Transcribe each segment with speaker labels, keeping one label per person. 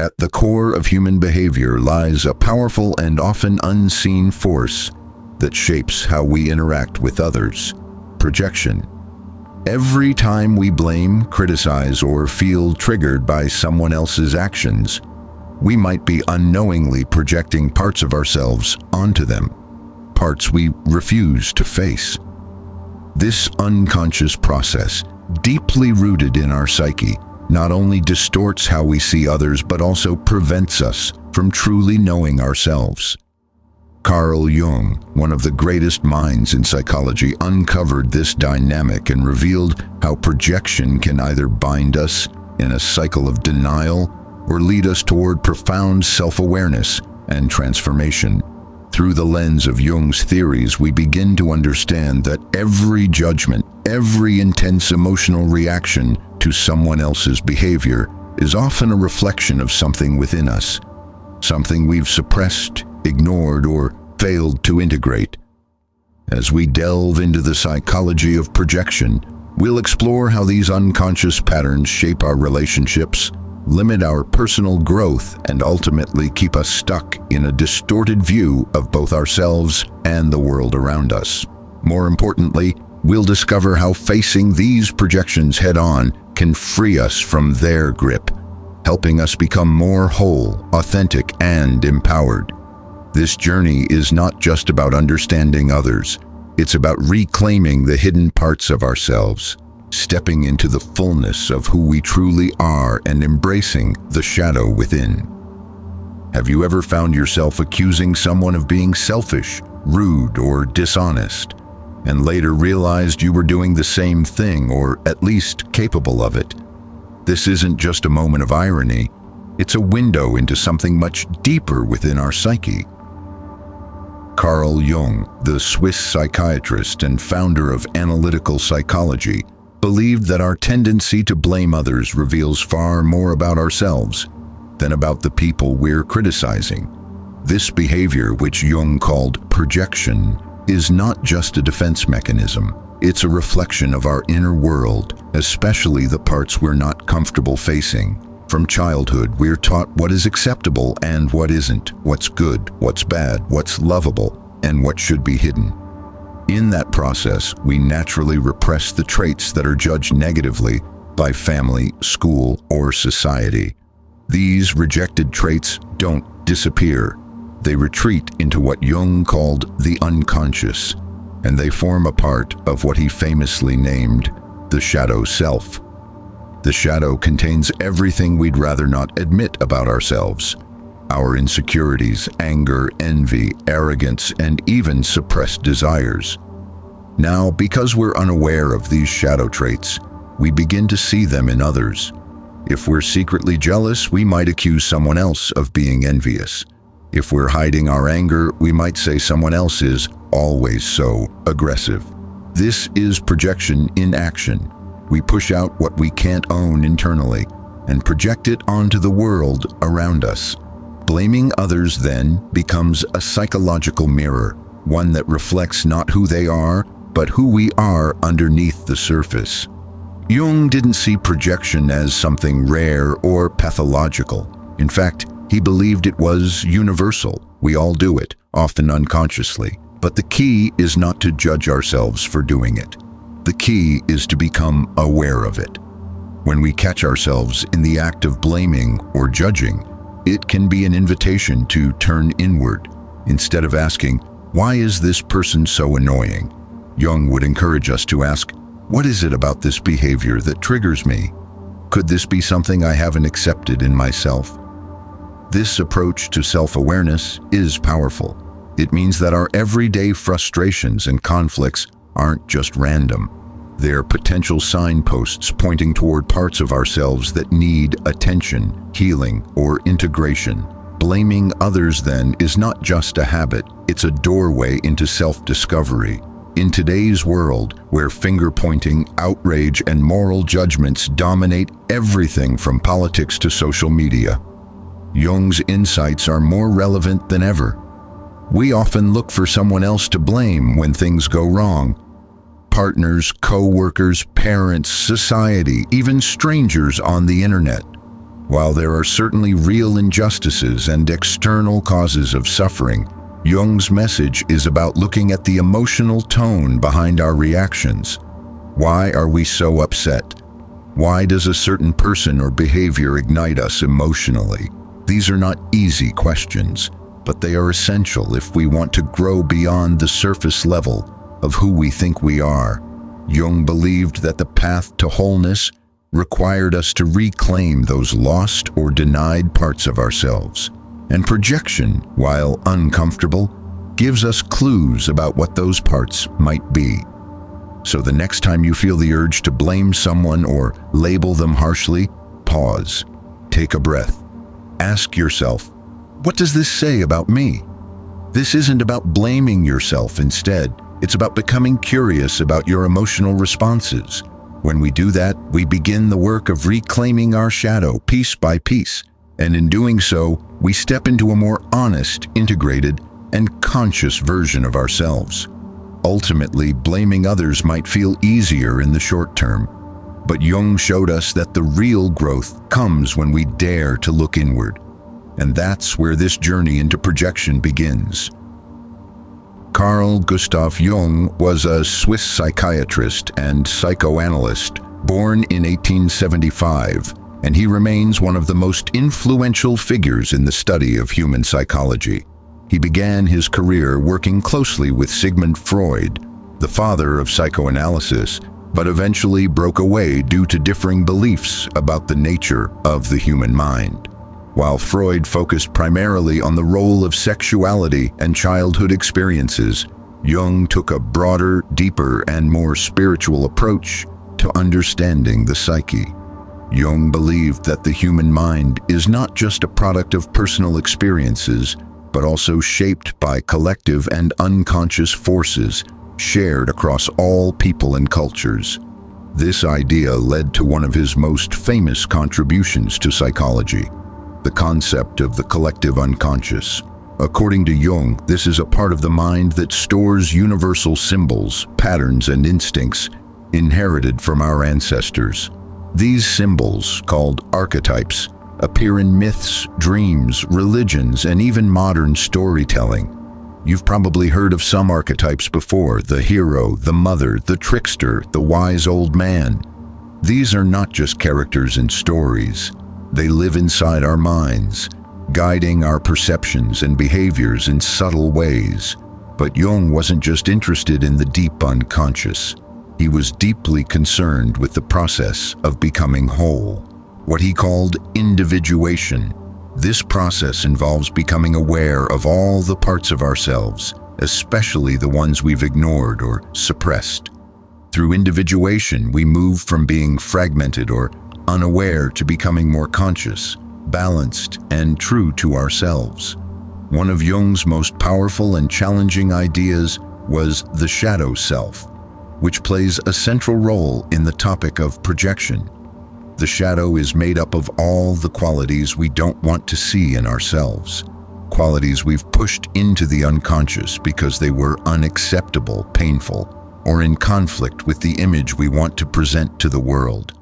Speaker 1: At the core of human behavior lies a powerful and often unseen force that shapes how we interact with others: projection. Every time we blame, criticize, or feel triggered by someone else's actions, we might be unknowingly projecting parts of ourselves onto them, parts we refuse to face. This unconscious process, deeply rooted in our psyche, not only distorts how we see others but also prevents us from truly knowing ourselves. Carl Jung, one of the greatest minds in psychology, uncovered this dynamic and revealed how projection can either bind us in a cycle of denial or lead us toward profound self-awareness and transformation. Through the lens of Jung's theories, we begin to understand that every judgment, every intense emotional reaction to someone else's behavior is often a reflection of something within us, something we've suppressed, ignored, or failed to integrate. As we delve into the psychology of projection, we'll explore how these unconscious patterns shape our relationships, limit our personal growth, and ultimately keep us stuck in a distorted view of both ourselves and the world around us. More importantly, we'll discover how facing these projections head-on can free us from their grip, helping us become more whole, authentic, and empowered. This journey is not just about understanding others. It's about reclaiming the hidden parts of ourselves, stepping into the fullness of who we truly are, and embracing the shadow within. Have you ever found yourself accusing someone of being selfish, rude, or dishonest, and later realized you were doing the same thing, or at least capable of it? This isn't just a moment of irony, it's a window into something much deeper within our psyche. Carl Jung, the Swiss psychiatrist and founder of analytical psychology, believed that our tendency to blame others reveals far more about ourselves than about the people we're criticizing. This behavior, which Jung called projection, is not just a defense mechanism. It's a reflection of our inner world, especially the parts we're not comfortable facing. From childhood, we're taught what is acceptable and what isn't, what's good, what's bad, what's lovable, and what should be hidden. In that process, we naturally repress the traits that are judged negatively by family, school, or society. These rejected traits don't disappear. They retreat into what Jung called the unconscious, and they form a part of what he famously named the shadow self. The shadow contains everything we'd rather not admit about ourselves: our insecurities, anger, envy, arrogance, and even suppressed desires. Now, because we're unaware of these shadow traits, we begin to see them in others. If we're secretly jealous, we might accuse someone else of being envious. If we're hiding our anger, we might say someone else is always so aggressive. This is projection in action. We push out what we can't own internally and project it onto the world around us. Blaming others then becomes a psychological mirror, one that reflects not who they are, but who we are underneath the surface. Jung didn't see projection as something rare or pathological. In fact, he believed it was universal. We all do it, often unconsciously. But the key is not to judge ourselves for doing it. The key is to become aware of it. When we catch ourselves in the act of blaming or judging, it can be an invitation to turn inward. Instead of asking, "Why is this person so annoying?" Jung would encourage us to ask, "What is it about this behavior that triggers me? Could this be something I haven't accepted in myself?" This approach to self-awareness is powerful. It means that our everyday frustrations and conflicts aren't just random. They're potential signposts pointing toward parts of ourselves that need attention, healing, or integration. Blaming others, then, is not just a habit, it's a doorway into self-discovery. In today's world, where finger-pointing, outrage, and moral judgments dominate everything from politics to social media, Jung's insights are more relevant than ever. We often look for someone else to blame when things go wrong. Partners, co-workers, parents, society, even strangers on the internet. While there are certainly real injustices and external causes of suffering, Jung's message is about looking at the emotional tone behind our reactions. Why are we so upset? Why does a certain person or behavior ignite us emotionally? These are not easy questions, but they are essential if we want to grow beyond the surface level of who we think we are. Jung believed that the path to wholeness required us to reclaim those lost or denied parts of ourselves. And projection, while uncomfortable, gives us clues about what those parts might be. So the next time you feel the urge to blame someone or label them harshly, pause, take a breath. Ask yourself, what does this say about me? This isn't about blaming yourself instead. It's about becoming curious about your emotional responses. When we do that, we begin the work of reclaiming our shadow piece by piece. And in doing so, we step into a more honest, integrated, and conscious version of ourselves. Ultimately, blaming others might feel easier in the short term, but Jung showed us that the real growth comes when we dare to look inward. And that's where this journey into projection begins. Carl Gustav Jung was a Swiss psychiatrist and psychoanalyst, born in 1875, and he remains one of the most influential figures in the study of human psychology. He began his career working closely with Sigmund Freud, the father of psychoanalysis, but eventually broke away due to differing beliefs about the nature of the human mind. While Freud focused primarily on the role of sexuality and childhood experiences, Jung took a broader, deeper, and more spiritual approach to understanding the psyche. Jung believed that the human mind is not just a product of personal experiences, but also shaped by collective and unconscious forces shared across all people and cultures. This idea led to one of his most famous contributions to psychology, the concept of the collective unconscious. According to Jung, this is a part of the mind that stores universal symbols, patterns, and instincts inherited from our ancestors. These symbols, called archetypes, appear in myths, dreams, religions, and even modern storytelling. You've probably heard of some archetypes before: the hero, the mother, the trickster, the wise old man. These are not just characters in stories. They live inside our minds, guiding our perceptions and behaviors in subtle ways. But Jung wasn't just interested in the deep unconscious. He was deeply concerned with the process of becoming whole, what he called individuation. This process involves becoming aware of all the parts of ourselves, especially the ones we've ignored or suppressed. Through individuation, we move from being fragmented or unaware to becoming more conscious, balanced, and true to ourselves. One of Jung's most powerful and challenging ideas was the shadow self, which plays a central role in the topic of projection. The shadow is made up of all the qualities we don't want to see in ourselves, qualities we've pushed into the unconscious because they were unacceptable, painful, or in conflict with the image we want to present to the world.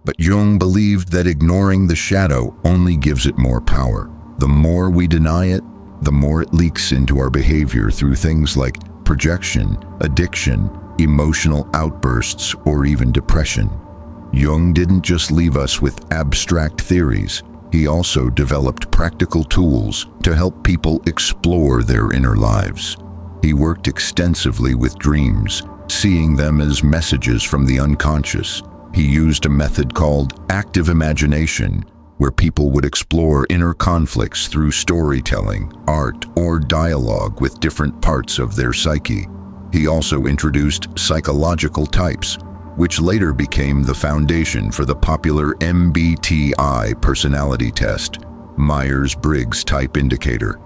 Speaker 1: But Jung believed that ignoring the shadow only gives it more power. The more we deny it, the more it leaks into our behavior through things like projection, addiction, emotional outbursts, or even depression. Jung didn't just leave us with abstract theories. He also developed practical tools to help people explore their inner lives. He worked extensively with dreams, seeing them as messages from the unconscious. He used a method called active imagination, where people would explore inner conflicts through storytelling, art, or dialogue with different parts of their psyche. He also introduced psychological types, which later became the foundation for the popular MBTI personality test, Myers-Briggs Type Indicator.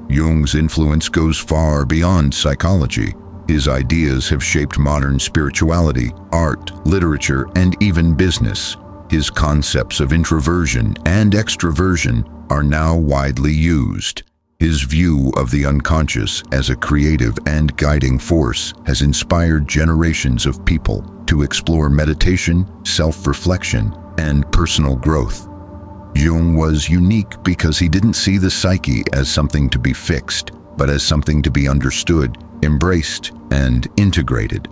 Speaker 1: Jung's influence goes far beyond psychology. His ideas have shaped modern spirituality, art, literature, and even business. His concepts of introversion and extroversion are now widely used. His view of the unconscious as a creative and guiding force has inspired generations of people to explore meditation, self-reflection, and personal growth. Jung was unique because he didn't see the psyche as something to be fixed, but as something to be understood, embraced, and integrated.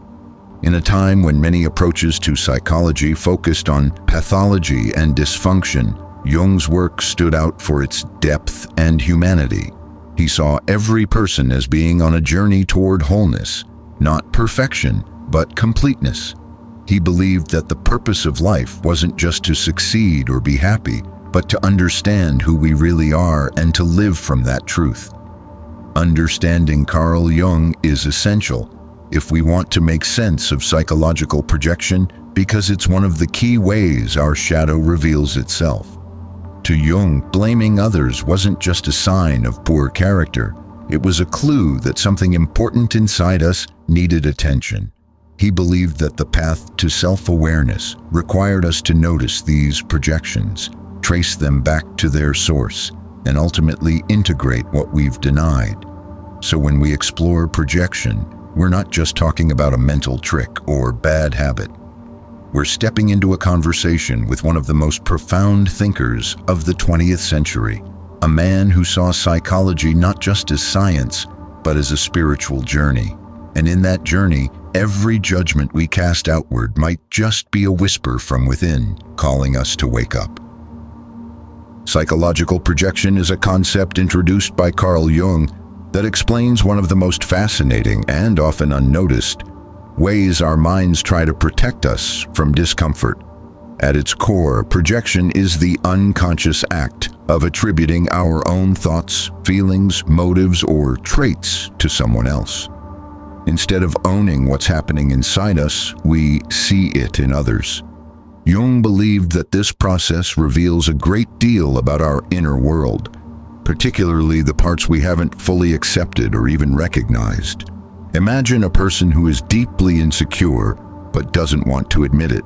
Speaker 1: In a time when many approaches to psychology focused on pathology and dysfunction, Jung's work stood out for its depth and humanity. He saw every person as being on a journey toward wholeness, not perfection, but completeness. He believed that the purpose of life wasn't just to succeed or be happy, but to understand who we really are and to live from that truth. Understanding Carl Jung is essential if we want to make sense of psychological projection, because it's one of the key ways our shadow reveals itself. To Jung, blaming others wasn't just a sign of poor character. It was a clue that something important inside us needed attention. He believed that the path to self-awareness required us to notice these projections, trace them back to their source, and ultimately integrate what we've denied. So when we explore projection, we're not just talking about a mental trick or bad habit. We're stepping into a conversation with one of the most profound thinkers of the 20th century, a man who saw psychology not just as science, but as a spiritual journey. And in that journey, every judgment we cast outward might just be a whisper from within, calling us to wake up. Psychological projection is a concept introduced by Carl Jung that explains one of the most fascinating and often unnoticed ways our minds try to protect us from discomfort. At its core, projection is the unconscious act of attributing our own thoughts, feelings, motives, or traits to someone else. Instead of owning what's happening inside us, we see it in others. Jung believed that this process reveals a great deal about our inner world, particularly the parts we haven't fully accepted or even recognized. Imagine a person who is deeply insecure but doesn't want to admit it.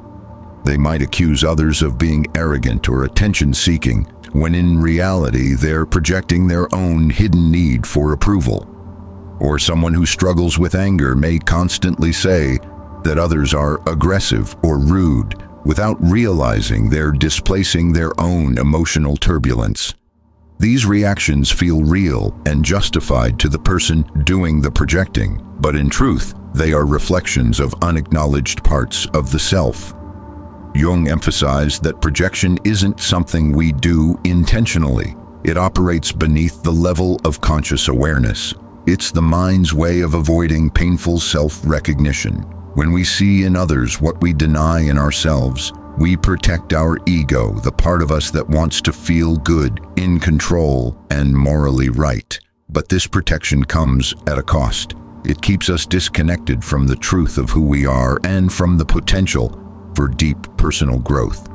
Speaker 1: They might accuse others of being arrogant or attention-seeking, when in reality they're projecting their own hidden need for approval. Or someone who struggles with anger may constantly say that others are aggressive or rude, without realizing they're displacing their own emotional turbulence. These reactions feel real and justified to the person doing the projecting, but in truth, they are reflections of unacknowledged parts of the self. Jung emphasized that projection isn't something we do intentionally. It operates beneath the level of conscious awareness. It's the mind's way of avoiding painful self-recognition. When we see in others what we deny in ourselves, we protect our ego, the part of us that wants to feel good, in control, and morally right. But this protection comes at a cost. It keeps us disconnected from the truth of who we are and from the potential for deep personal growth.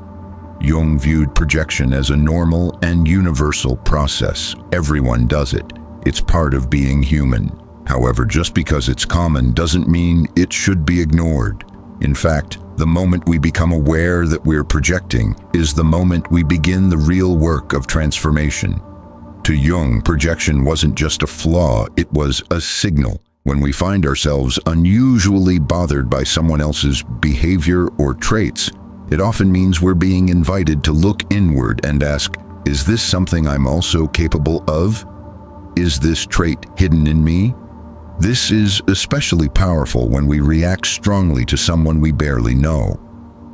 Speaker 1: Jung viewed projection as a normal and universal process. Everyone does it. It's part of being human. However, just because it's common doesn't mean it should be ignored. In fact, the moment we become aware that we're projecting is the moment we begin the real work of transformation. To Jung, projection wasn't just a flaw, it was a signal. When we find ourselves unusually bothered by someone else's behavior or traits, it often means we're being invited to look inward and ask, is this something I'm also capable of? Is this trait hidden in me? This is especially powerful when we react strongly to someone we barely know.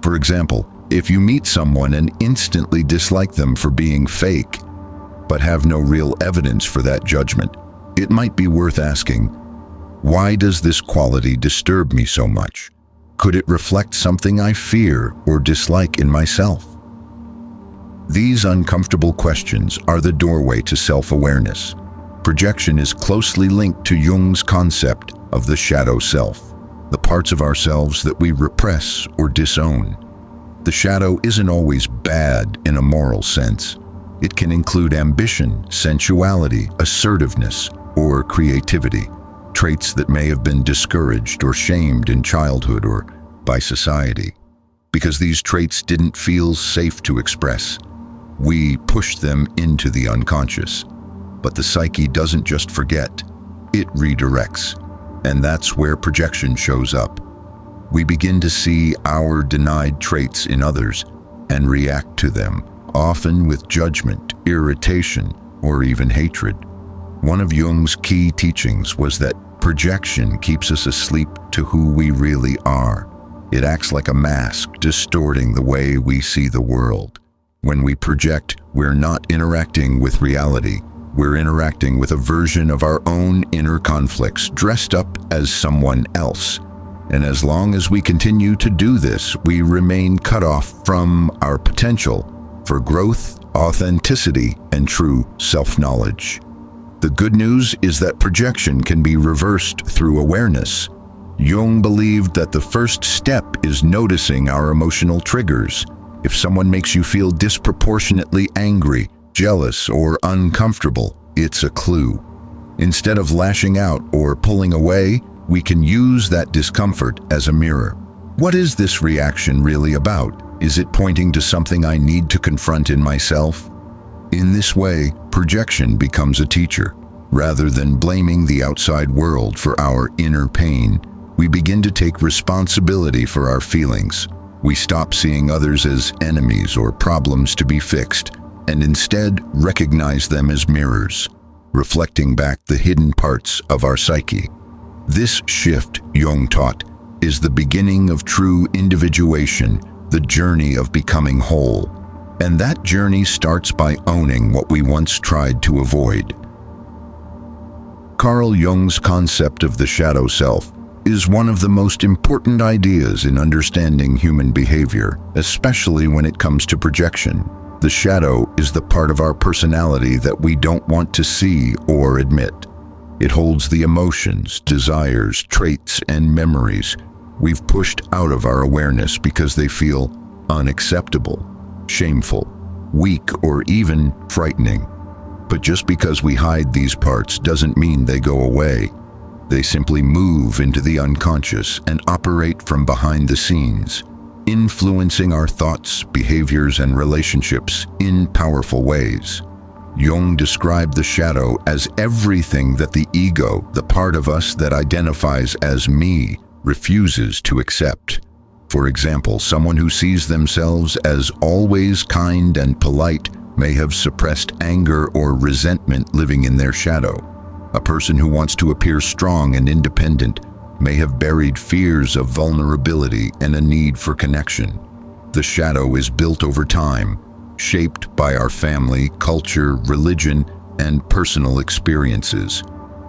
Speaker 1: For example, if you meet someone and instantly dislike them for being fake, but have no real evidence for that judgment, it might be worth asking, why does this quality disturb me so much? Could it reflect something I fear or dislike in myself? These uncomfortable questions are the doorway to self-awareness. Projection is closely linked to Jung's concept of the shadow self, the parts of ourselves that we repress or disown. The shadow isn't always bad in a moral sense. It can include ambition, sensuality, assertiveness, or creativity, traits that may have been discouraged or shamed in childhood or by society. Because these traits didn't feel safe to express, we push them into the unconscious. But the psyche doesn't just forget, it redirects. And that's where projection shows up. We begin to see our denied traits in others and react to them, often with judgment, irritation, or even hatred. One of Jung's key teachings was that projection keeps us asleep to who we really are. It acts like a mask, distorting the way we see the world. When we project, we're not interacting with reality. We're interacting with a version of our own inner conflicts dressed up as someone else. And as long as we continue to do this, we remain cut off from our potential for growth, authenticity, and true self-knowledge. The good news is that projection can be reversed through awareness. Jung believed that the first step is noticing our emotional triggers. If someone makes you feel disproportionately angry, jealous, or uncomfortable, it's a clue. Instead of lashing out or pulling away, we can use that discomfort as a mirror. What is this reaction really about? Is it pointing to something I need to confront in myself? In this way, projection becomes a teacher. Rather than blaming the outside world for our inner pain, we begin to take responsibility for our feelings. We stop seeing others as enemies or problems to be fixed, and instead recognize them as mirrors, reflecting back the hidden parts of our psyche. This shift, Jung taught, is the beginning of true individuation, the journey of becoming whole. And that journey starts by owning what we once tried to avoid. Carl Jung's concept of the shadow self is one of the most important ideas in understanding human behavior, especially when it comes to projection. The shadow is the part of our personality that we don't want to see or admit. It holds the emotions, desires, traits, and memories we've pushed out of our awareness because they feel unacceptable, shameful, weak, or even frightening. But just because we hide these parts doesn't mean they go away. They simply move into the unconscious and operate from behind the scenes, influencing our thoughts, behaviors, and relationships in powerful ways. Jung described the shadow as everything that the ego, the part of us that identifies as me, refuses to accept. For example, someone who sees themselves as always kind and polite may have suppressed anger or resentment living in their shadow. A person who wants to appear strong and independent may have buried fears of vulnerability and a need for connection. The shadow is built over time, shaped by our family, culture, religion, and personal experiences.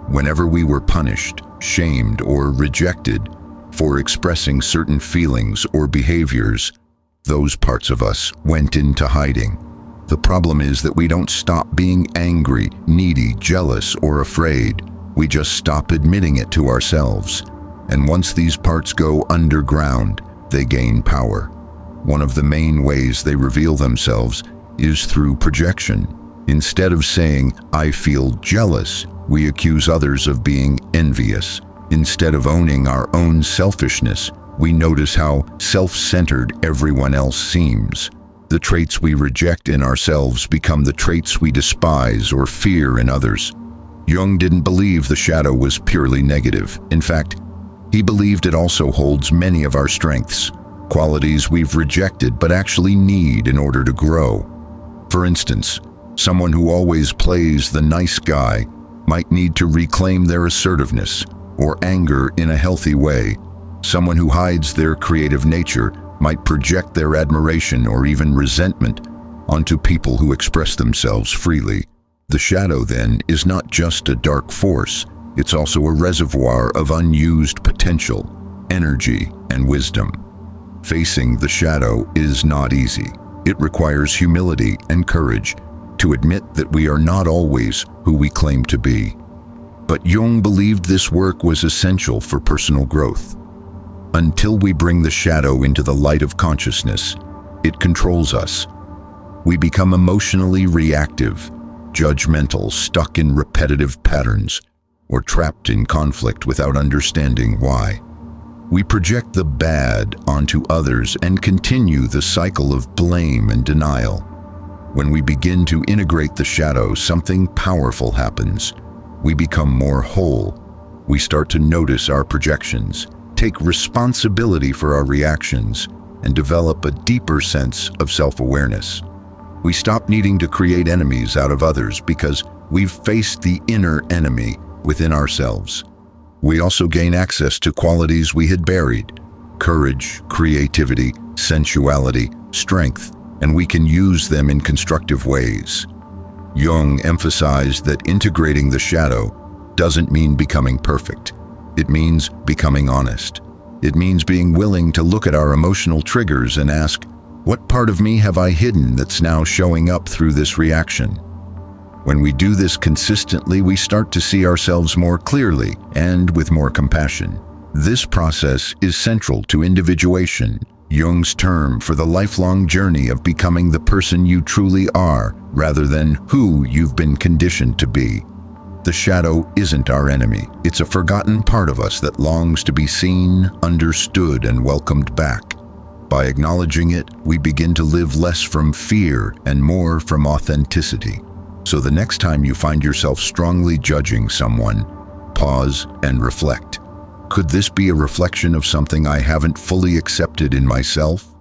Speaker 1: Whenever we were punished, shamed, or rejected for expressing certain feelings or behaviors, those parts of us went into hiding. The problem is that we don't stop being angry, needy, jealous, or afraid. We just stop admitting it to ourselves. And once these parts go underground, they gain power. One of the main ways they reveal themselves is through projection. Instead of saying, "I feel jealous," we accuse others of being envious. Instead of owning our own selfishness, we notice how self-centered everyone else seems. The traits we reject in ourselves become the traits we despise or fear in others. Jung didn't believe the shadow was purely negative. In fact, he believed it also holds many of our strengths, qualities we've rejected but actually need in order to grow. For instance, someone who always plays the nice guy might need to reclaim their assertiveness or anger in a healthy way. Someone who hides their creative nature might project their admiration or even resentment onto people who express themselves freely. The shadow, then, is not just a dark force. It's also a reservoir of unused potential, energy, and wisdom. Facing the shadow is not easy. It requires humility and courage to admit that we are not always who we claim to be. But Jung believed this work was essential for personal growth. Until we bring the shadow into the light of consciousness, it controls us. We become emotionally reactive, judgmental, stuck in repetitive patterns, or trapped in conflict without understanding why. We project the bad onto others and continue the cycle of blame and denial. When we begin to integrate the shadow, something powerful happens. We become more whole. We start to notice our projections, take responsibility for our reactions, and develop a deeper sense of self-awareness. We stop needing to create enemies out of others because we've faced the inner enemy within ourselves. We also gain access to qualities we had buried: courage, creativity, sensuality, strength, and we can use them in constructive ways. Jung emphasized that integrating the shadow doesn't mean becoming perfect. It means becoming honest. It means being willing to look at our emotional triggers and ask, what part of me have I hidden that's now showing up through this reaction? When we do this consistently, we start to see ourselves more clearly and with more compassion. This process is central to individuation, Jung's term for the lifelong journey of becoming the person you truly are, rather than who you've been conditioned to be. The shadow isn't our enemy. It's a forgotten part of us that longs to be seen, understood, and welcomed back. By acknowledging it, we begin to live less from fear and more from authenticity. So the next time you find yourself strongly judging someone, pause and reflect. Could this be a reflection of something I haven't fully accepted in myself?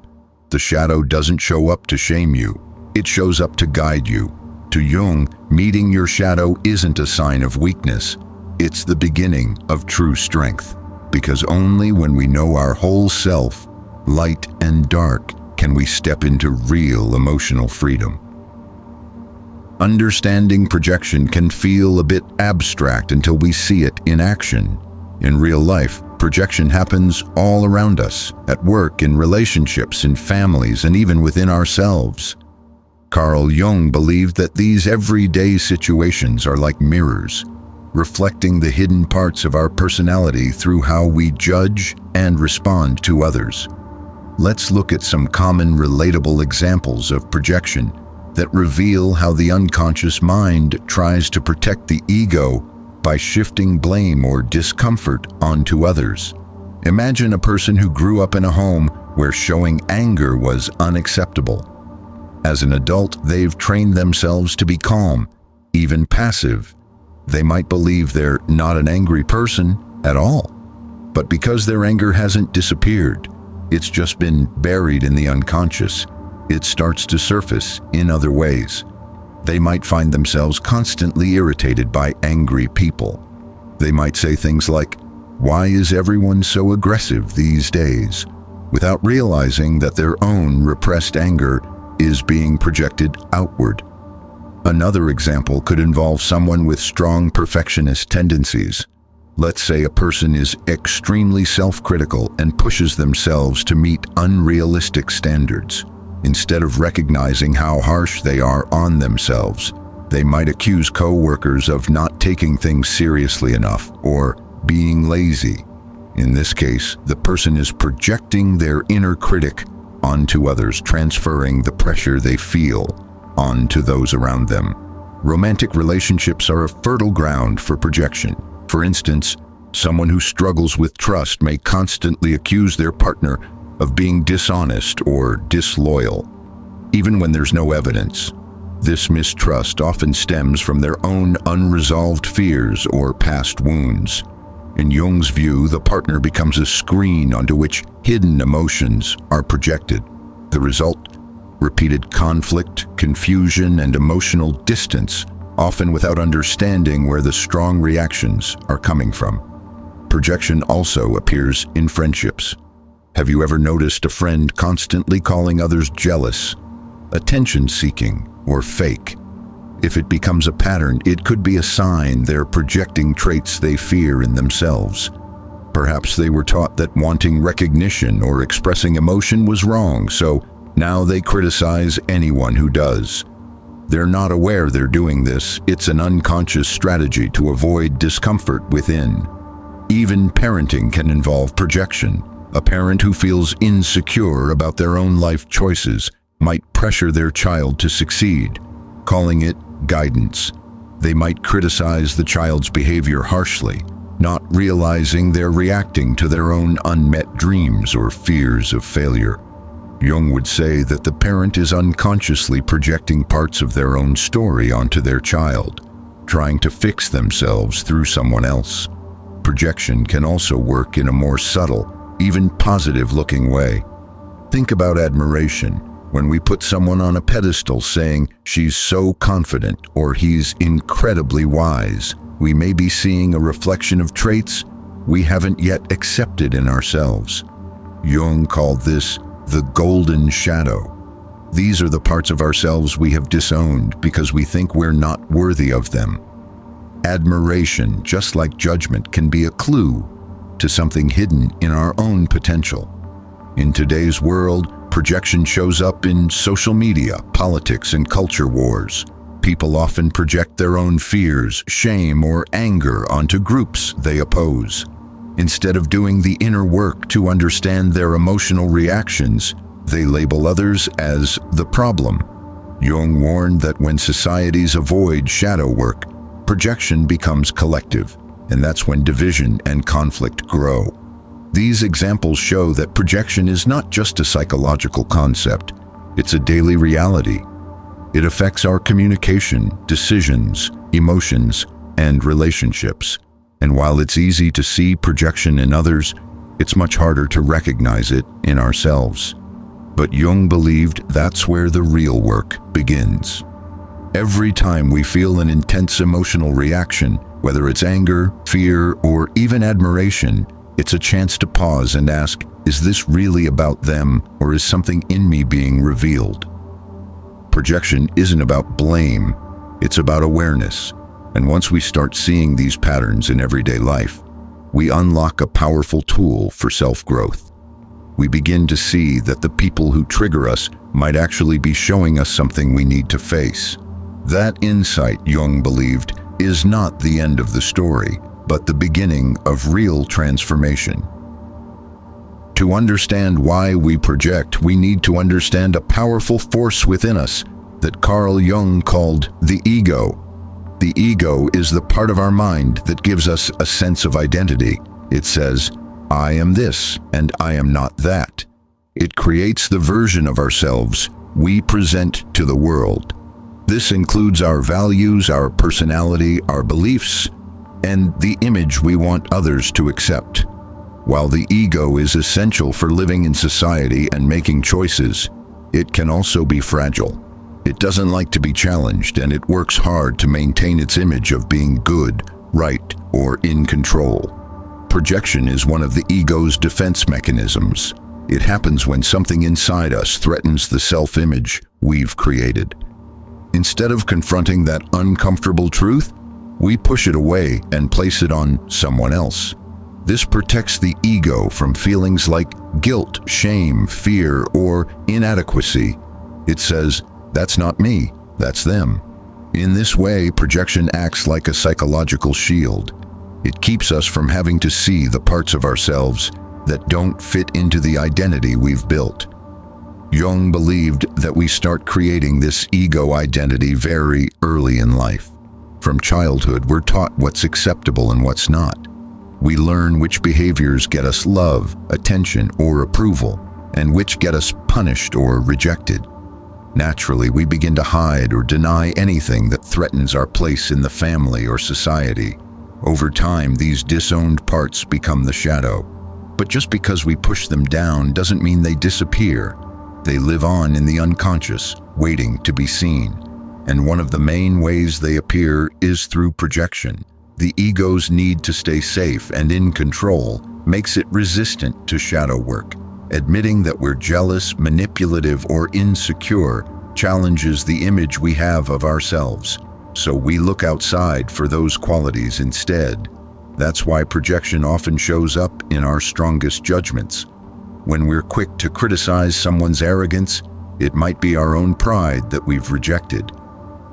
Speaker 1: The shadow doesn't show up to shame you. It shows up to guide you. To Jung, meeting your shadow isn't a sign of weakness. It's the beginning of true strength. Because only when we know our whole self, light and dark, can we step into real emotional freedom. Understanding projection can feel a bit abstract until we see it in action. In real life, projection happens all around us, at work, in relationships, in families, and even within ourselves. Carl Jung believed that these everyday situations are like mirrors, reflecting the hidden parts of our personality through how we judge and respond to others. Let's look at some common relatable examples of projection that reveal how the unconscious mind tries to protect the ego by shifting blame or discomfort onto others. Imagine a person who grew up in a home where showing anger was unacceptable. As an adult, they've trained themselves to be calm, even passive. They might believe they're not an angry person at all. But because their anger hasn't disappeared, it's just been buried in the unconscious, it starts to surface in other ways. They might find themselves constantly irritated by angry people. They might say things like, "Why is everyone so aggressive these days?" without realizing that their own repressed anger is being projected outward. Another example could involve someone with strong perfectionist tendencies. Let's say a person is extremely self-critical and pushes themselves to meet unrealistic standards. Instead of recognizing how harsh they are on themselves, they might accuse co-workers of not taking things seriously enough or being lazy. In this case, the person is projecting their inner critic onto others, transferring the pressure they feel onto those around them. Romantic relationships are a fertile ground for projection. For instance, someone who struggles with trust may constantly accuse their partner of being dishonest or disloyal, even when there's no evidence. This mistrust often stems from their own unresolved fears or past wounds. In Jung's view, the partner becomes a screen onto which hidden emotions are projected. The result? Repeated conflict, confusion, and emotional distance, often without understanding where the strong reactions are coming from. Projection also appears in friendships. Have you ever noticed a friend constantly calling others jealous, attention-seeking, or fake? If it becomes a pattern, it could be a sign they're projecting traits they fear in themselves. Perhaps they were taught that wanting recognition or expressing emotion was wrong, so now they criticize anyone who does. They're not aware they're doing this. It's an unconscious strategy to avoid discomfort within. Even parenting can involve projection. A parent who feels insecure about their own life choices might pressure their child to succeed, calling it guidance. They might criticize the child's behavior harshly, not realizing they're reacting to their own unmet dreams or fears of failure. Jung would say that the parent is unconsciously projecting parts of their own story onto their child, trying to fix themselves through someone else. Projection can also work in a more subtle, even positive-looking way. Think about admiration. When we put someone on a pedestal saying, "She's so confident," or "He's incredibly wise," we may be seeing a reflection of traits we haven't yet accepted in ourselves. Jung called this the golden shadow. These are the parts of ourselves we have disowned because we think we're not worthy of them. Admiration, just like judgment, can be a clue to something hidden in our own potential. In today's world, projection shows up in social media, politics, and culture wars. People often project their own fears, shame, or anger onto groups they oppose. Instead of doing the inner work to understand their emotional reactions, they label others as the problem. Jung warned that when societies avoid shadow work, projection becomes collective, and that's when division and conflict grow. These examples show that projection is not just a psychological concept, it's a daily reality. It affects our communication, decisions, emotions, and relationships. And while it's easy to see projection in others, it's much harder to recognize it in ourselves. But Jung believed that's where the real work begins. Every time we feel an intense emotional reaction, whether it's anger, fear, or even admiration, it's a chance to pause and ask, is this really about them, or is something in me being revealed? Projection isn't about blame, it's about awareness. And once we start seeing these patterns in everyday life, we unlock a powerful tool for self-growth. We begin to see that the people who trigger us might actually be showing us something we need to face. That insight, Jung believed, is not the end of the story, but the beginning of real transformation. To understand why we project, we need to understand a powerful force within us that Carl Jung called the ego. The ego is the part of our mind that gives us a sense of identity. It says, "I am this, and I am not that." It creates the version of ourselves we present to the world. This includes our values, our personality, our beliefs, and the image we want others to accept. While the ego is essential for living in society and making choices, it can also be fragile. It doesn't like to be challenged, and it works hard to maintain its image of being good, right, or in control. Projection is one of the ego's defense mechanisms. It happens when something inside us threatens the self-image we've created. Instead of confronting that uncomfortable truth, we push it away and place it on someone else. This protects the ego from feelings like guilt, shame, fear, or inadequacy. It says, "That's not me, that's them." In this way, projection acts like a psychological shield. It keeps us from having to see the parts of ourselves that don't fit into the identity we've built. Jung believed that we start creating this ego identity very early in life. From childhood, we're taught what's acceptable and what's not. We learn which behaviors get us love, attention, or approval, and which get us punished or rejected. Naturally, we begin to hide or deny anything that threatens our place in the family or society. Over time, these disowned parts become the shadow. But just because we push them down doesn't mean they disappear. They live on in the unconscious, waiting to be seen. And one of the main ways they appear is through projection. The ego's need to stay safe and in control makes it resistant to shadow work. Admitting that we're jealous, manipulative, or insecure challenges the image we have of ourselves. So we look outside for those qualities instead. That's why projection often shows up in our strongest judgments. When we're quick to criticize someone's arrogance, it might be our own pride that we've rejected.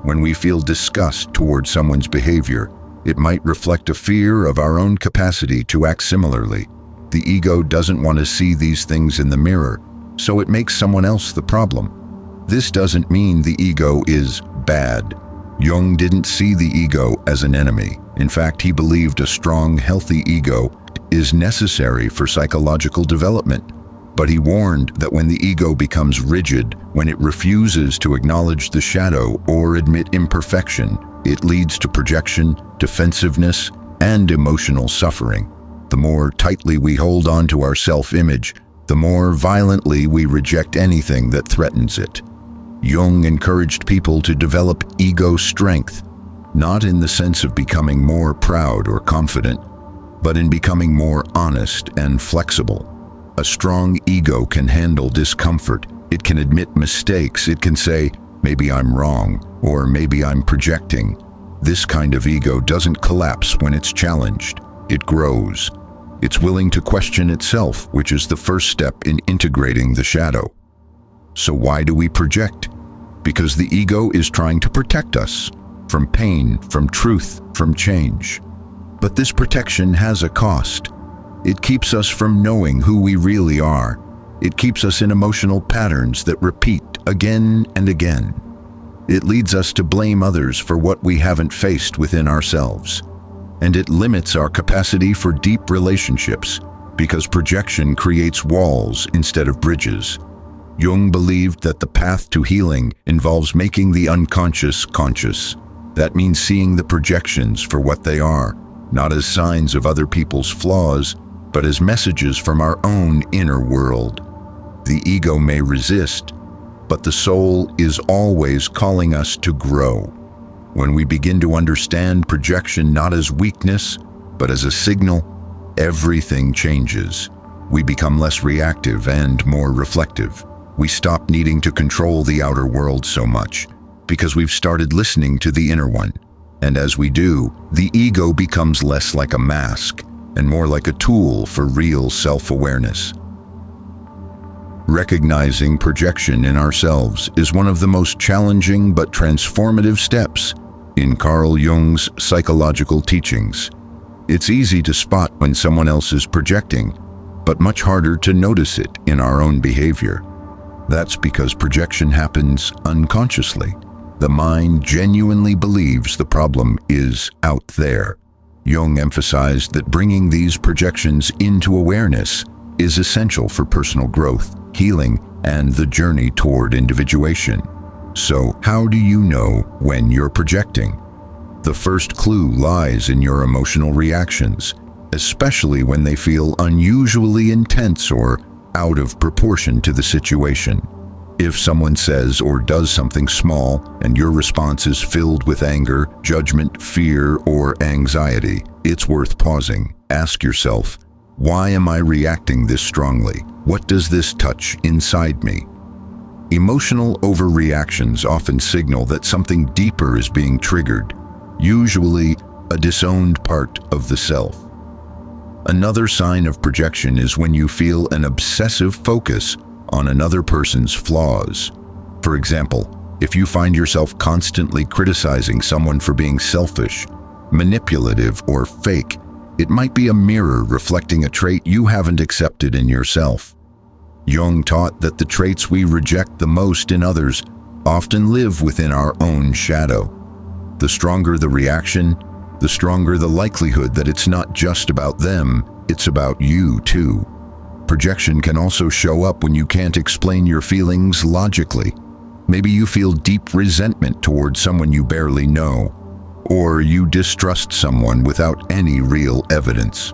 Speaker 1: When we feel disgust towards someone's behavior, it might reflect a fear of our own capacity to act similarly. The ego doesn't want to see these things in the mirror, so it makes someone else the problem. This doesn't mean the ego is bad. Jung didn't see the ego as an enemy. In fact, he believed a strong, healthy ego is necessary for psychological development. But he warned that when the ego becomes rigid, when it refuses to acknowledge the shadow or admit imperfection, it leads to projection, defensiveness, and emotional suffering. The more tightly we hold on to our self-image, the more violently we reject anything that threatens it. Jung encouraged people to develop ego strength, not in the sense of becoming more proud or confident, but in becoming more honest and flexible. A strong ego can handle discomfort. It can admit mistakes. It can say, maybe I'm wrong, or maybe I'm projecting. This kind of ego doesn't collapse when it's challenged. It grows. It's willing to question itself, which is the first step in integrating the shadow. So why do we project? Because the ego is trying to protect us from pain, from truth, from change. But this protection has a cost. It keeps us from knowing who we really are. It keeps us in emotional patterns that repeat again and again. It leads us to blame others for what we haven't faced within ourselves. And it limits our capacity for deep relationships because projection creates walls instead of bridges. Jung believed that the path to healing involves making the unconscious conscious. That means seeing the projections for what they are, not as signs of other people's flaws, but as messages from our own inner world. The ego may resist, but the soul is always calling us to grow. When we begin to understand projection not as weakness, but as a signal, everything changes. We become less reactive and more reflective. We stop needing to control the outer world so much, because we've started listening to the inner one. And as we do, the ego becomes less like a mask and more like a tool for real self-awareness. Recognizing projection in ourselves is one of the most challenging but transformative steps in Carl Jung's psychological teachings. It's easy to spot when someone else is projecting, but much harder to notice it in our own behavior. That's because projection happens unconsciously. The mind genuinely believes the problem is out there. Jung emphasized that bringing these projections into awareness is essential for personal growth, healing, and the journey toward individuation. So, how do you know when you're projecting? The first clue lies in your emotional reactions, especially when they feel unusually intense or out of proportion to the situation. If someone says or does something small and your response is filled with anger, judgment, fear, or anxiety, it's worth pausing. Ask yourself, why am I reacting this strongly? What does this touch inside me? Emotional overreactions often signal that something deeper is being triggered, usually a disowned part of the self. Another sign of projection is when you feel an obsessive focus on another person's flaws. For example, if you find yourself constantly criticizing someone for being selfish, manipulative, or fake, it might be a mirror reflecting a trait you haven't accepted in yourself. Jung taught that the traits we reject the most in others often live within our own shadow. The stronger the reaction, the stronger the likelihood that it's not just about them, it's about you too. Projection can also show up when you can't explain your feelings logically. Maybe you feel deep resentment towards someone you barely know, or you distrust someone without any real evidence.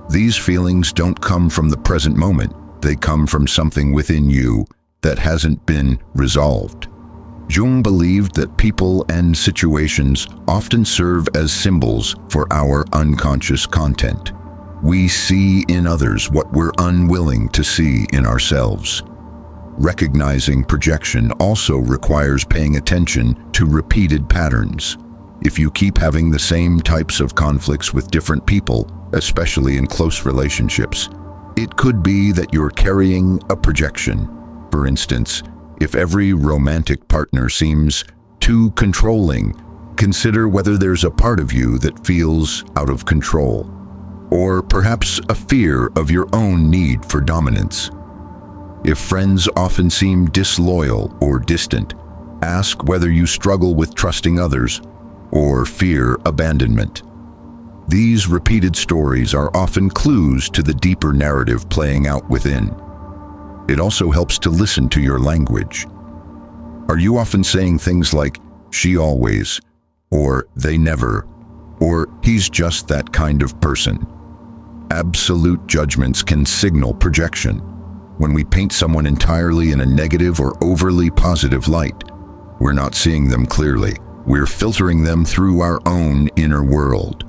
Speaker 1: These feelings don't come from the present moment. They come from something within you that hasn't been resolved. Jung believed that people and situations often serve as symbols for our unconscious content. We see in others what we're unwilling to see in ourselves. Recognizing projection also requires paying attention to repeated patterns. If you keep having the same types of conflicts with different people, especially in close relationships, it could be that you're carrying a projection. For instance, if every romantic partner seems too controlling, consider whether there's a part of you that feels out of control, or perhaps a fear of your own need for dominance. If friends often seem disloyal or distant, ask whether you struggle with trusting others or fear abandonment. These repeated stories are often clues to the deeper narrative playing out within. It also helps to listen to your language. Are you often saying things like, "she always," or "they never," or "he's just that kind of person"? Absolute judgments can signal projection. When we paint someone entirely in a negative or overly positive light, we're not seeing them clearly. We're filtering them through our own inner world.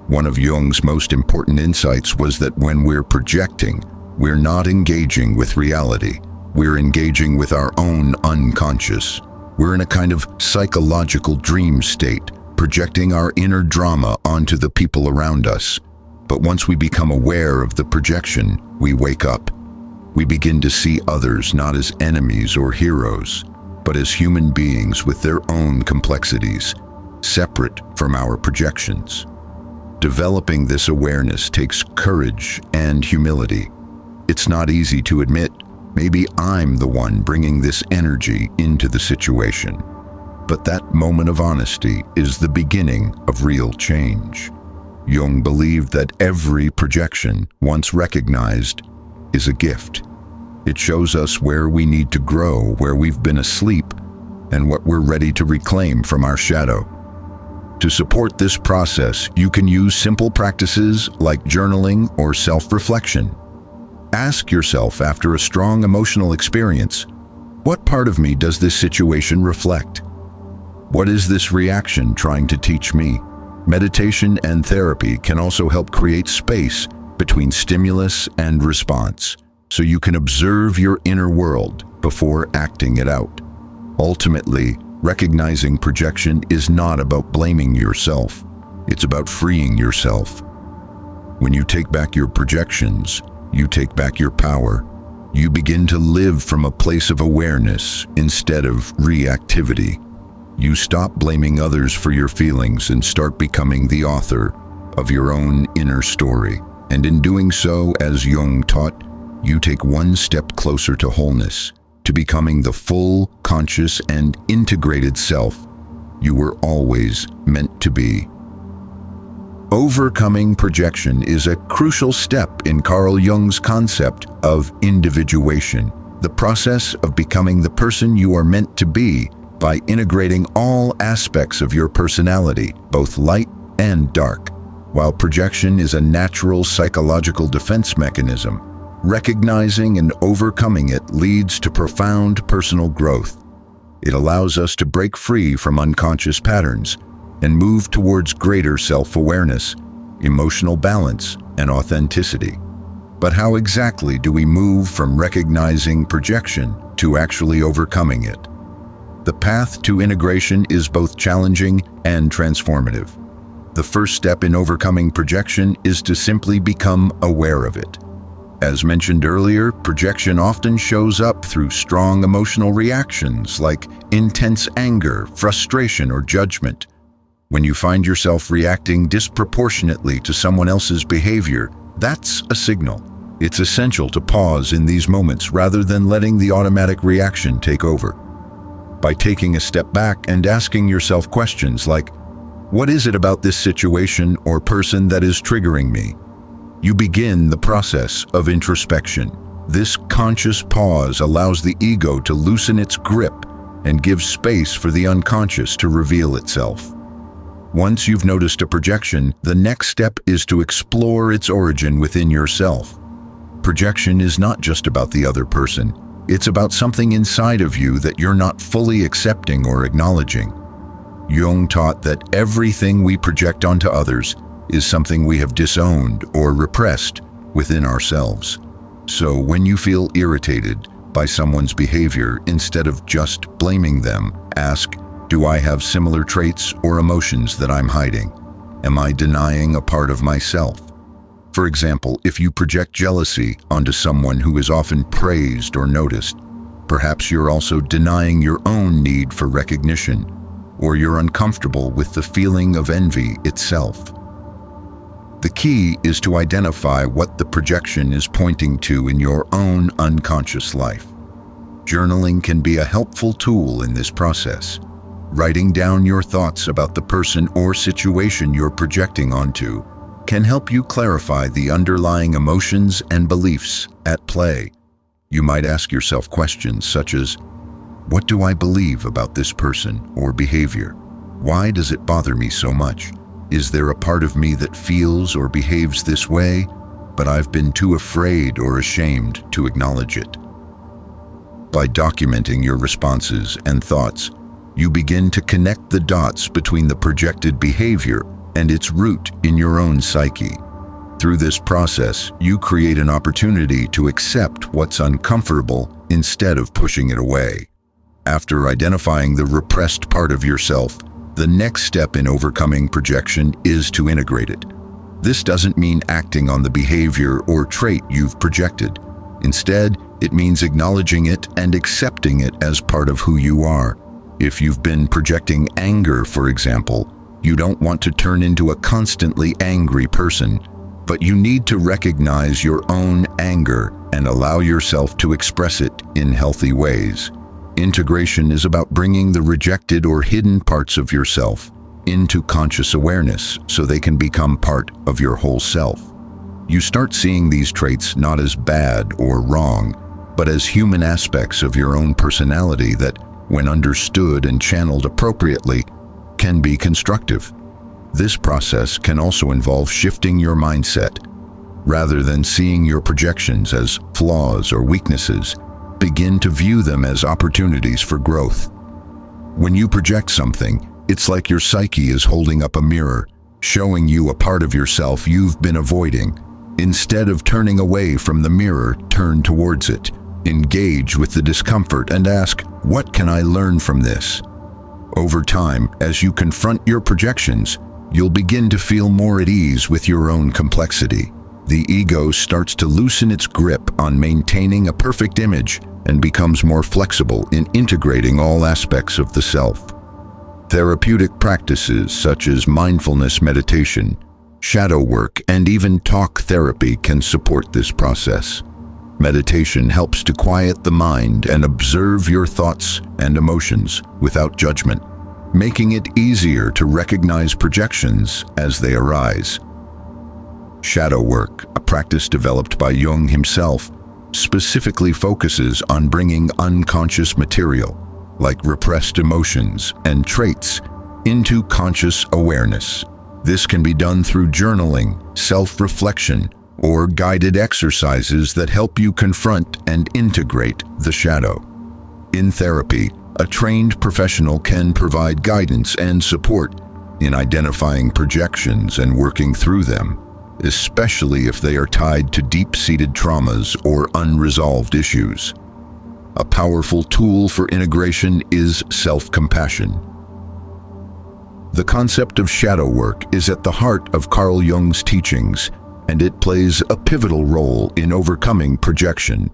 Speaker 1: One of Jung's most important insights was that when we're projecting, we're not engaging with reality. We're engaging with our own unconscious. We're in a kind of psychological dream state, projecting our inner drama onto the people around us. But once we become aware of the projection, we wake up. We begin to see others not as enemies or heroes, but as human beings with their own complexities, separate from our projections. Developing this awareness takes courage and humility. It's not easy to admit, maybe I'm the one bringing this energy into the situation. But that moment of honesty is the beginning of real change. Jung believed that every projection, once recognized, is a gift. It shows us where we need to grow, where we've been asleep, and what we're ready to reclaim from our shadow. To support this process, you can use simple practices like journaling or self-reflection. Ask yourself after a strong emotional experience, what part of me does this situation reflect? What is this reaction trying to teach me? Meditation and therapy can also help create space between stimulus and response, so you can observe your inner world before acting it out. Ultimately, recognizing projection is not about blaming yourself. It's about freeing yourself. When you take back your projections, you take back your power. You begin to live from a place of awareness instead of reactivity. You stop blaming others for your feelings and start becoming the author of your own inner story. And in doing so, as Jung taught, you take one step closer to wholeness, to becoming the full, conscious, and integrated self you were always meant to be. Overcoming projection is a crucial step in Carl Jung's concept of individuation, the process of becoming the person you are meant to be by integrating all aspects of your personality, both light and dark. While projection is a natural psychological defense mechanism, recognizing and overcoming it leads to profound personal growth. It allows us to break free from unconscious patterns and move towards greater self-awareness, emotional balance, and authenticity. But how exactly do we move from recognizing projection to actually overcoming it? The path to integration is both challenging and transformative. The first step in overcoming projection is to simply become aware of it. As mentioned earlier, projection often shows up through strong emotional reactions like intense anger, frustration, or judgment. When you find yourself reacting disproportionately to someone else's behavior, that's a signal. It's essential to pause in these moments rather than letting the automatic reaction take over. By taking a step back and asking yourself questions like, what is it about this situation or person that is triggering me? You begin the process of introspection. This conscious pause allows the ego to loosen its grip and gives space for the unconscious to reveal itself. Once you've noticed a projection, the next step is to explore its origin within yourself. Projection is not just about the other person. It's about something inside of you that you're not fully accepting or acknowledging. Jung taught that everything we project onto others is something we have disowned or repressed within ourselves. So when you feel irritated by someone's behavior, instead of just blaming them, ask, do I have similar traits or emotions that I'm hiding? Am I denying a part of myself? For example, if you project jealousy onto someone who is often praised or noticed, perhaps you're also denying your own need for recognition, or you're uncomfortable with the feeling of envy itself. The key is to identify what the projection is pointing to in your own unconscious life. Journaling can be a helpful tool in this process. Writing down your thoughts about the person or situation you're projecting onto can help you clarify the underlying emotions and beliefs at play. You might ask yourself questions such as, what do I believe about this person or behavior? Why does it bother me so much? Is there a part of me that feels or behaves this way? but I've been too afraid or ashamed to acknowledge it. By documenting your responses and thoughts, you begin to connect the dots between the projected behavior and its root in your own psyche. Through this process, you create an opportunity to accept what's uncomfortable instead of pushing it away. After identifying the repressed part of yourself, the next step in overcoming projection is to integrate it. This doesn't mean acting on the behavior or trait you've projected. Instead, it means acknowledging it and accepting it as part of who you are. If you've been projecting anger, for example, you don't want to turn into a constantly angry person, but you need to recognize your own anger and allow yourself to express it in healthy ways. Integration is about bringing the rejected or hidden parts of yourself into conscious awareness so they can become part of your whole self. You start seeing these traits not as bad or wrong, but as human aspects of your own personality that, when understood and channeled appropriately, can be constructive. This process can also involve shifting your mindset. Rather than seeing your projections as flaws or weaknesses, begin to view them as opportunities for growth. When you project something, it's like your psyche is holding up a mirror, showing you a part of yourself you've been avoiding. Instead of turning away from the mirror, turn towards it. Engage with the discomfort and ask, what can I learn from this? Over time, as you confront your projections, you'll begin to feel more at ease with your own complexity. The ego starts to loosen its grip on maintaining a perfect image and becomes more flexible in integrating all aspects of the self. Therapeutic practices such as mindfulness meditation, shadow work, and even talk therapy can support this process. Meditation helps to quiet the mind and observe your thoughts and emotions without judgment, making it easier to recognize projections as they arise. Shadow work, a practice developed by Jung himself, specifically focuses on bringing unconscious material, like repressed emotions and traits, into conscious awareness. This can be done through journaling, self-reflection, or guided exercises that help you confront and integrate the shadow. In therapy, a trained professional can provide guidance and support in identifying projections and working through them, especially if they are tied to deep-seated traumas or unresolved issues. A powerful tool for integration is self-compassion. The concept of shadow work is at the heart of Carl Jung's teachings, and it plays a pivotal role in overcoming projection.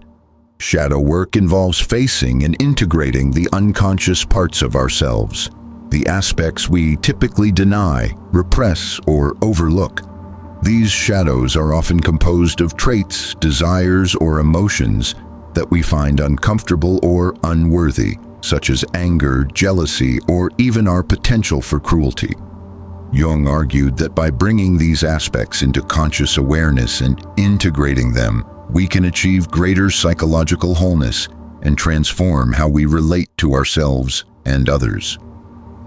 Speaker 1: Shadow work involves facing and integrating the unconscious parts of ourselves, the aspects we typically deny, repress, or overlook. These shadows are often composed of traits, desires, or emotions that we find uncomfortable or unworthy, such as anger, jealousy, or even our potential for cruelty. Jung argued that by bringing these aspects into conscious awareness and integrating them, we can achieve greater psychological wholeness and transform how we relate to ourselves and others.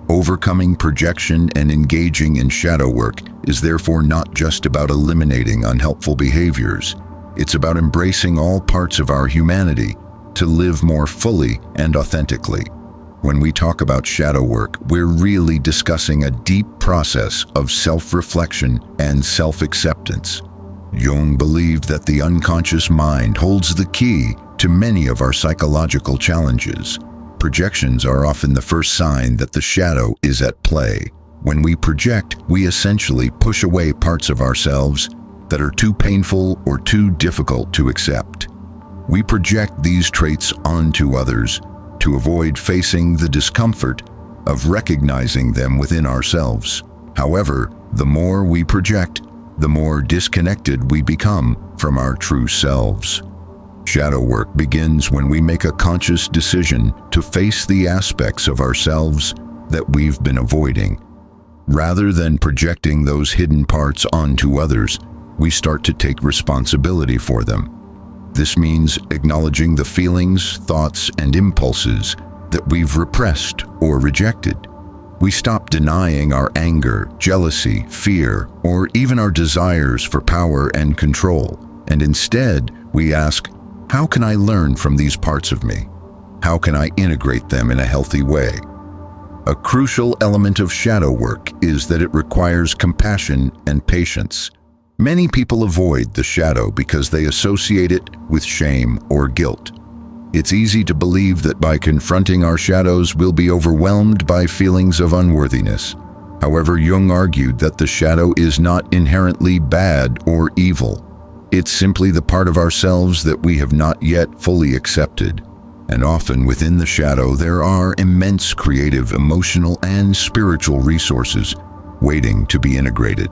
Speaker 1: Overcoming projection and engaging in shadow work is therefore not just about eliminating unhelpful behaviors. It's about embracing all parts of our humanity to live more fully and authentically. When we talk about shadow work, we're really discussing a deep process of self-reflection and self-acceptance. Jung believed that the unconscious mind holds the key to many of our psychological challenges. Projections are often the first sign that the shadow is at play. When we project, we essentially push away parts of ourselves that are too painful or too difficult to accept. We project these traits onto others to avoid facing the discomfort of recognizing them within ourselves. However, the more we project, the more disconnected we become from our true selves. Shadow work begins when we make a conscious decision to face the aspects of ourselves that we've been avoiding. Rather than projecting those hidden parts onto others, we start to take responsibility for them. This means acknowledging the feelings, thoughts, and impulses that we've repressed or rejected. We stop denying our anger, jealousy, fear, or even our desires for power and control. And instead, we ask, how can I learn from these parts of me? How can I integrate them in a healthy way? A crucial element of shadow work is that it requires compassion and patience. Many people avoid the shadow because they associate it with shame or guilt. It's easy to believe that by confronting our shadows, we'll be overwhelmed by feelings of unworthiness. However, Jung argued that the shadow is not inherently bad or evil. It's simply the part of ourselves that we have not yet fully accepted. And often within the shadow, there are immense creative, emotional, and spiritual resources waiting to be integrated.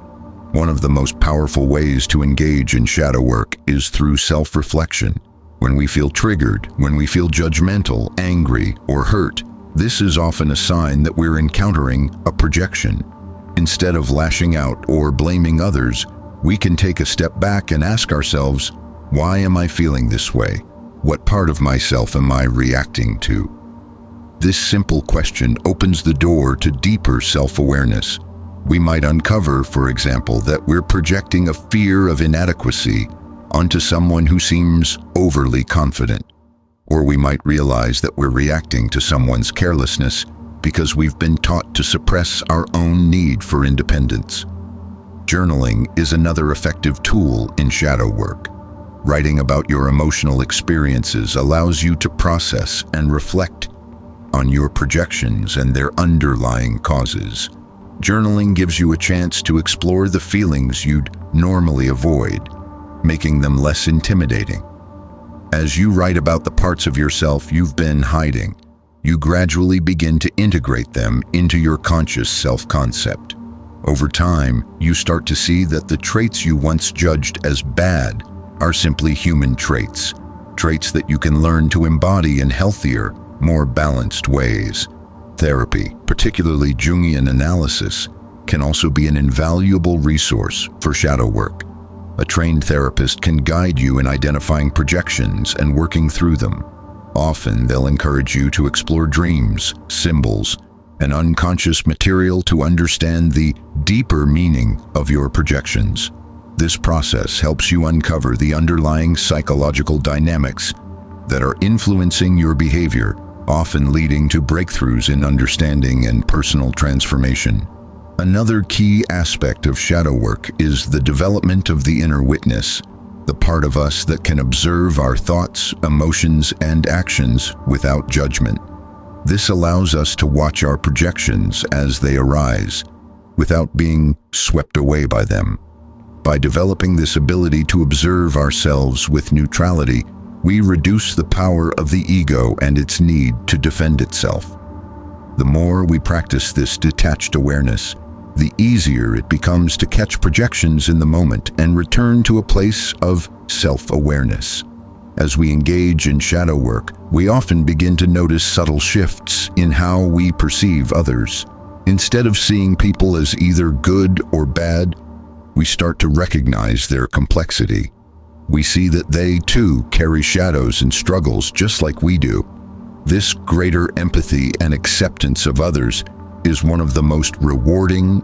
Speaker 1: One of the most powerful ways to engage in shadow work is through self-reflection. When we feel triggered, when we feel judgmental, angry, or hurt, this is often a sign that we're encountering a projection. Instead of lashing out or blaming others, we can take a step back and ask ourselves, why am I feeling this way? What part of myself am I reacting to? This simple question opens the door to deeper self-awareness. We might uncover, for example, that we're projecting a fear of inadequacy onto someone who seems overly confident. Or we might realize that we're reacting to someone's carelessness because we've been taught to suppress our own need for independence. Journaling is another effective tool in shadow work. Writing about your emotional experiences allows you to process and reflect on your projections and their underlying causes. Journaling gives you a chance to explore the feelings you'd normally avoid, making them less intimidating. As you write about the parts of yourself you've been hiding, you gradually begin to integrate them into your conscious self-concept. Over time, you start to see that the traits you once judged as bad are simply human traits that you can learn to embody in healthier, more balanced ways. Therapy, particularly Jungian analysis, can also be an invaluable resource for shadow work. A trained therapist can guide you in identifying projections and working through them. Often, they'll encourage you to explore dreams, symbols, and unconscious material to understand the deeper meaning of your projections. This process helps you uncover the underlying psychological dynamics that are influencing your behavior, often leading to breakthroughs in understanding and personal transformation. Another key aspect of shadow work is the development of the inner witness, the part of us that can observe our thoughts, emotions, and actions without judgment. This allows us to watch our projections as they arise, without being swept away by them. By developing this ability to observe ourselves with neutrality, we reduce the power of the ego and its need to defend itself. The more we practice this detached awareness, the easier it becomes to catch projections in the moment and return to a place of self-awareness. As we engage in shadow work, we often begin to notice subtle shifts in how we perceive others. Instead of seeing people as either good or bad, we start to recognize their complexity. We see that they, too, carry shadows and struggles just like we do. This greater empathy and acceptance of others is one of the most rewarding